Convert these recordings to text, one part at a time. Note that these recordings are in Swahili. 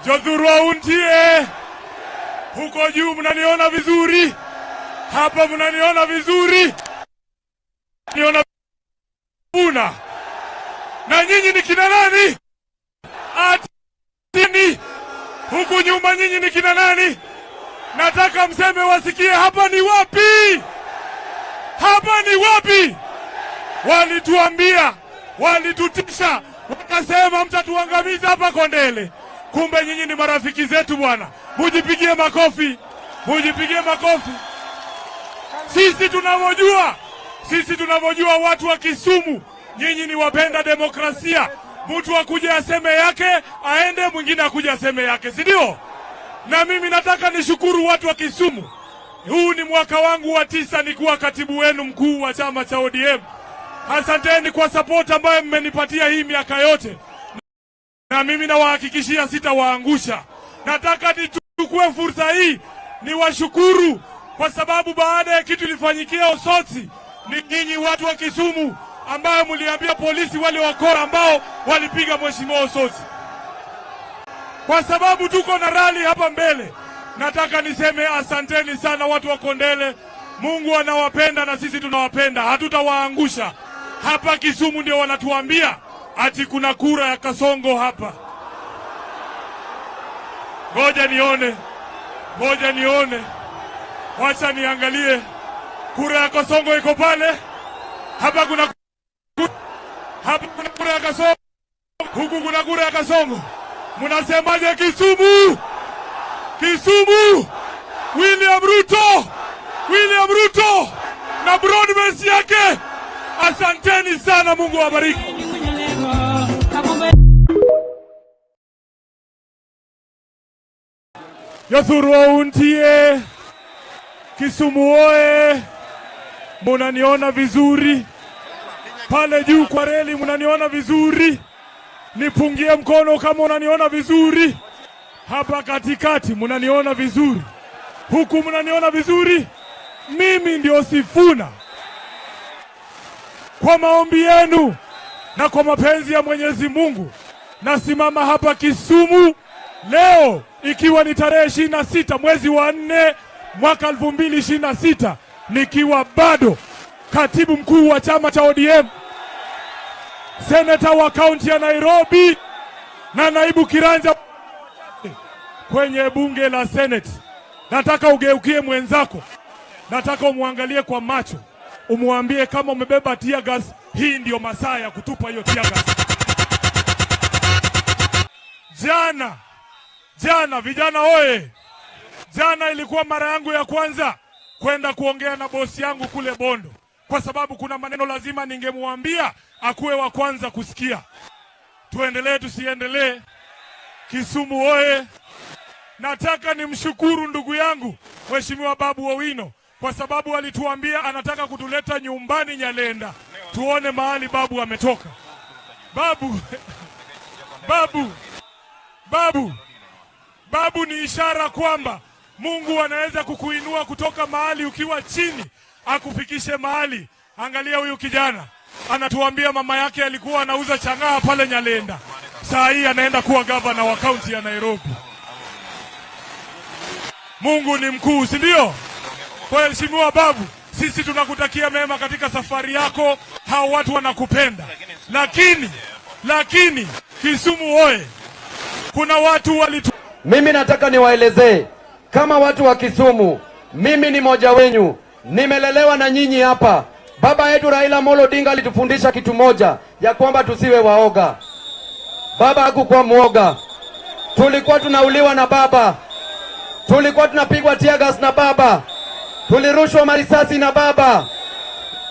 Jothurwa untie. Huko juu mnaniona vizuri? Hapa mnaniona vizuri? Niona una. Na nyinyi ni kina nani? Atini. Huku nyuma nyinyi ni kina nani? Nataka mseme wasikie hapa ni wapi? Hapa ni wapi? Walituambia, walitutisha, wakasema mtatuangamiza hapa Kondele. Kumbe nyinyi ni marafiki zetu bwana. Mujipigie makofi. Mujipigie makofi. Sisi tunavyojua watu wa Kisumu, nyinyi ni wapenda demokrasia. Mtu akuje aseme yake, aende, mwingine akuje aseme yake, si ndio? Na mimi nataka nishukuru watu wa Kisumu. Huu ni mwaka wangu wa 9 nikuwa katibu wenu mkuu wa chama cha ODM. Asanteni kwa support ambayo mmenipatia hii miaka yote. Na mimi nawahakikishia sitawaangusha. Nataka nichukue fursa hii niwashukuru kwa sababu baada ya kitu ilifanyikia Osotsi, ni nyinyi watu wa Kisumu ambao mliambia polisi wale wakora ambao walipiga mheshimiwa Osotsi. Kwa sababu tuko na rally hapa mbele, nataka niseme asanteni sana watu wa Kondele. Mungu anawapenda na sisi tunawapenda. Hatutawaangusha. Hapa Kisumu ndio wanatuambia ati kuna kura ya Kasongo hapa. Ngoja nione. Wacha niangalie. Kura ya Kasongo iko pale. Hapa kuna kura ya Kasongo. Huku kuna kura ya Kasongo. Mnasemaje Kisumu? Kisumu! William Ruto na broadbase yake. Asanteni sana, Mungu awabariki. Jothurwa untie. Kisumu oe. Munaniona vizuri? Pale juu kwa reli munaniona vizuri? Nipungie mkono kama unaniona vizuri. Hapa katikati munaniona vizuri? Huku munaniona vizuri? Mimi ndio Sifuna. Kwa maombi yenu na kwa mapenzi ya Mwenyezi Mungu, nasimama hapa Kisumu leo ikiwa ni tarehe 26 mwezi wa 4 mwaka 2026, nikiwa bado katibu mkuu wa chama cha ODM, seneta wa kaunti ya Nairobi na naibu kiranja kwenye bunge la Senate. Nataka ugeukie mwenzako, nataka umuangalie kwa macho, umuambie kama umebeba tear gas, hii ndio masaa ya kutupa hiyo tear gas. Jana vijana oye. Jana ilikuwa mara yangu ya kwanza kwenda kuongea na bosi yangu kule Bondo, kwa sababu kuna maneno lazima ningemwambia akuwe wa kwanza kusikia. Tuendelee tusiendelee? Kisumu oye. Nataka nimshukuru ndugu yangu Mheshimiwa Babu Owino kwa sababu alituambia anataka kutuleta nyumbani Nyalenda. Tuone mahali babu ametoka. Babu ni ishara kwamba Mungu anaweza kukuinua kutoka mahali ukiwa chini akufikishe mahali. Angalia huyu kijana, anatuambia mama yake alikuwa anauza chang'aa pale Nyalenda. Saa hii anaenda kuwa gavana wa kaunti ya Nairobi. Mungu ni mkuu, si ndio? Kwa Mheshimiwa Babu, sisi tunakutakia mema katika safari yako. Hao watu wanakupenda. Lakini Kisumu oye. Kuna watu Mimi nataka niwaelezee kama watu wa Kisumu, mimi ni moja wenyu. Nimelelewa na nyinyi hapa. Baba yetu Raila Amolo Odinga alitufundisha kitu moja, ya kwamba tusiwe waoga. Baba hakukuwa muoga. Tulikuwa tunauliwa na baba. Tulikuwa tunapigwa tear gas na baba. Tulirushwa marisasi na baba.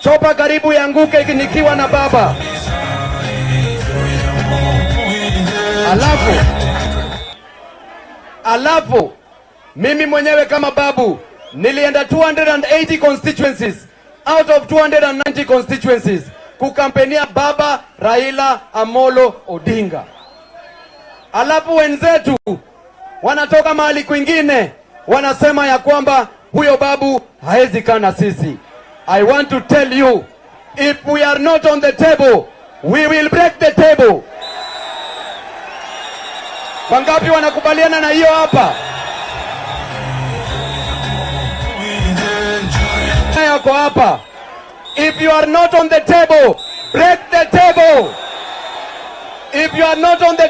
Chopa karibu yanguke nikiwa na baba. Alafu mimi mwenyewe kama babu nilienda 280 constituencies out of 290 constituencies kukampenia baba Raila Amolo Odinga. Alafu wenzetu wanatoka mahali kwingine wanasema ya kwamba huyo babu haezi kana sisi. I want to tell you, if we are not on the table, we will break the table. Wangapi wanakubaliana na hiyo hapa? Yako hapa. If you are not on the table, break the table. If you are not on the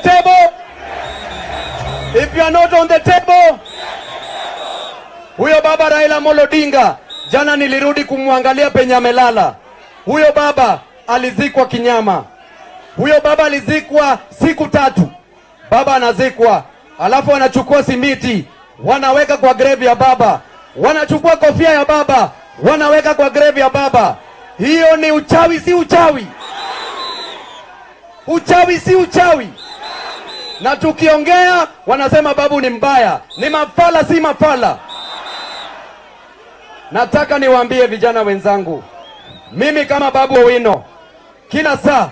table, huyo baba Raila Amolo Odinga, jana nilirudi kumwangalia penye amelala. Huyo baba alizikwa kinyama. Huyo baba alizikwa siku 3. Baba anazikwa, alafu wanachukua simiti, wanaweka kwa grave ya baba. Wanachukua kofia ya baba, wanaweka kwa grave ya baba. Hiyo ni uchawi, si uchawi? Uchawi si uchawi? Na tukiongea wanasema babu ni mbaya. Ni mafala, si mafala? Nataka niwaambie vijana wenzangu, mimi kama Babu Owino, kila saa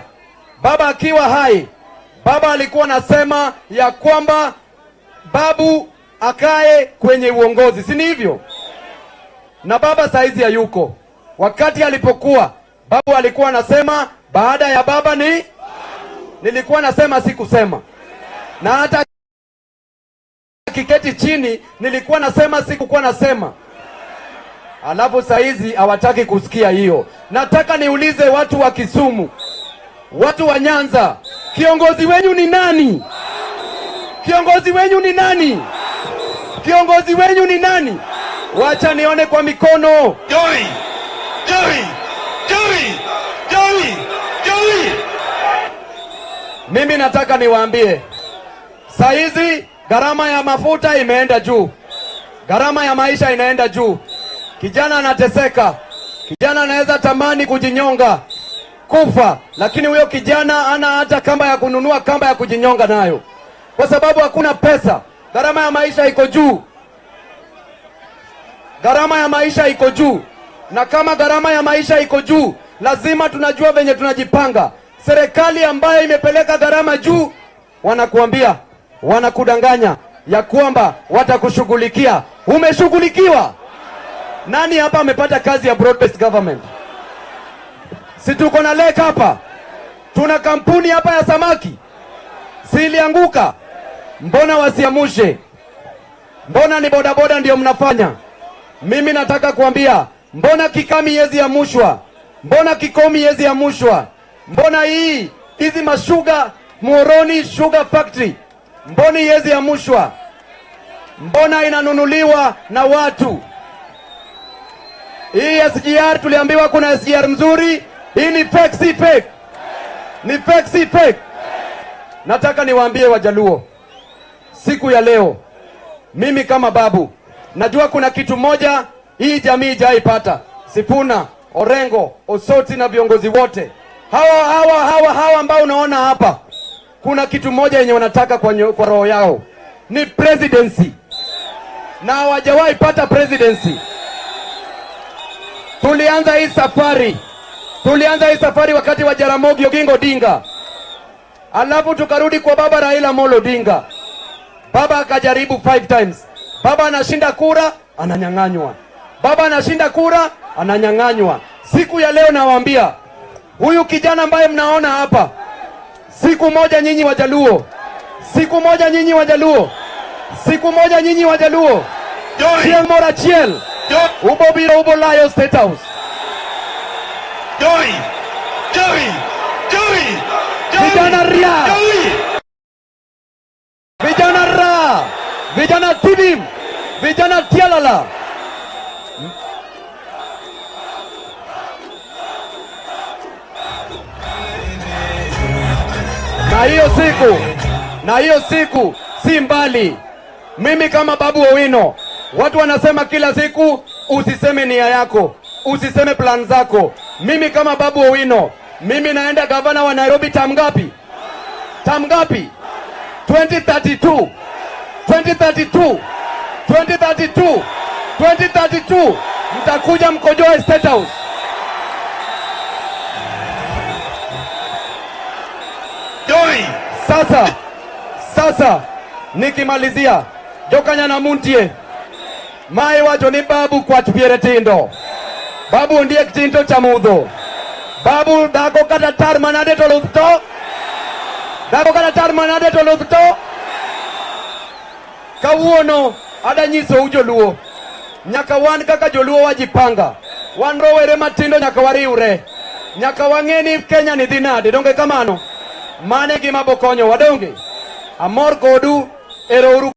baba akiwa hai, baba alikuwa anasema ya kwamba babu akae kwenye uongozi, si hivyo? Na baba saizi hayuko. Wakati alipokuwa babu alikuwa anasema baada ya baba ni nilikuwa nasema, sikusema. Na hata kiketi chini nilikuwa nasema, sikukuwa nasema. Alafu saizi hawataki kusikia hiyo. Nataka niulize watu wa Kisumu, watu wa Nyanza, kiongozi wenyu ni nani? Kiongozi wenyu ni nani? Kiongozi wenyu ni nani? Wacha nione kwa mikono. Joey! Joey! Joey! Joey! Joey! Mimi nataka niwaambie, saizi gharama ya mafuta imeenda juu. Gharama ya maisha inaenda juu. Kijana anateseka. Kijana anaweza tamani kujinyonga, kufa, lakini huyo kijana ana hata kamba ya kununua kamba ya kujinyonga nayo, kwa sababu hakuna pesa. Gharama ya maisha iko juu. Gharama ya maisha iko juu. Na kama gharama ya maisha iko juu, lazima tunajua venye tunajipanga. Serikali ambayo imepeleka gharama juu, wanakuambia, wanakudanganya ya kwamba watakushughulikia. Umeshughulikiwa? Nani hapa amepata kazi ya broad based government? Si tuko na lake hapa? Tuna kampuni hapa ya samaki. Si ilianguka? Mbona wasiamushe? Mbona ni bodaboda ndio mnafanya? Mimi nataka kuambia, mbona Kikami yezi ya mushwa? Mbona Kikomi yezi ya mushwa? Mbona hizi mashuga, Muhoroni Sugar Factory, mbona yezi ya mushwa? Mbona inanunuliwa na watu? Hii SGR tuliambiwa kuna SGR mzuri. Hii ni fake, si fake? Ni fake, si fake? Nataka niwaambie Wajaluo, siku ya leo, mimi kama babu, najua kuna kitu moja hii jamii haijaipata. Sifuna, Orengo, Osoti na viongozi wote hawa ambao unaona hapa, kuna kitu moja yenye wanataka kwa roho yao, ni presidency. Na hawajawahi pata presidency. Tulianza hii safari wakati wa Jaramogi Oginga Odinga. Alafu tukarudi kwa baba Raila Amolo Odinga. Baba akajaribu 5 times. Baba anashinda kura, ananyang'anywa. Baba anashinda kura, ananyang'anywa. Siku ya leo nawaambia, huyu kijana ambaye mnaona hapa, siku moja nyinyi Wajaluo, Chiel Mora Chiel, ubo biro ubo layo State House. Vijana ria, vijana ra, vijana tibim, vijana tialala. Na hiyo siku si mbali. Mimi kama Babu Owino, watu wanasema kila siku usiseme nia yako, usiseme plan zako. Mimi kama Babu Owino, mimi naenda gavana wa Nairobi term ngapi? 2032. 2032 mtakuja mkojoe State House. Sasa nikimalizia, Jokanyana Muntie mae wacho ni babu kwa tupiere tindo. Babu ndiye kitindo cha mudho. Babu dako kata tar manade to lufto. Kawuono adanyisou joluo, nyaka wan kaka joluo wajipanga, wan rowere matindo nyaka wariwre, nyaka wang'e ni Kenya ni dhi nade, donge kamano? Mane gima bokonyo wadonge. Amor kodu, ero uru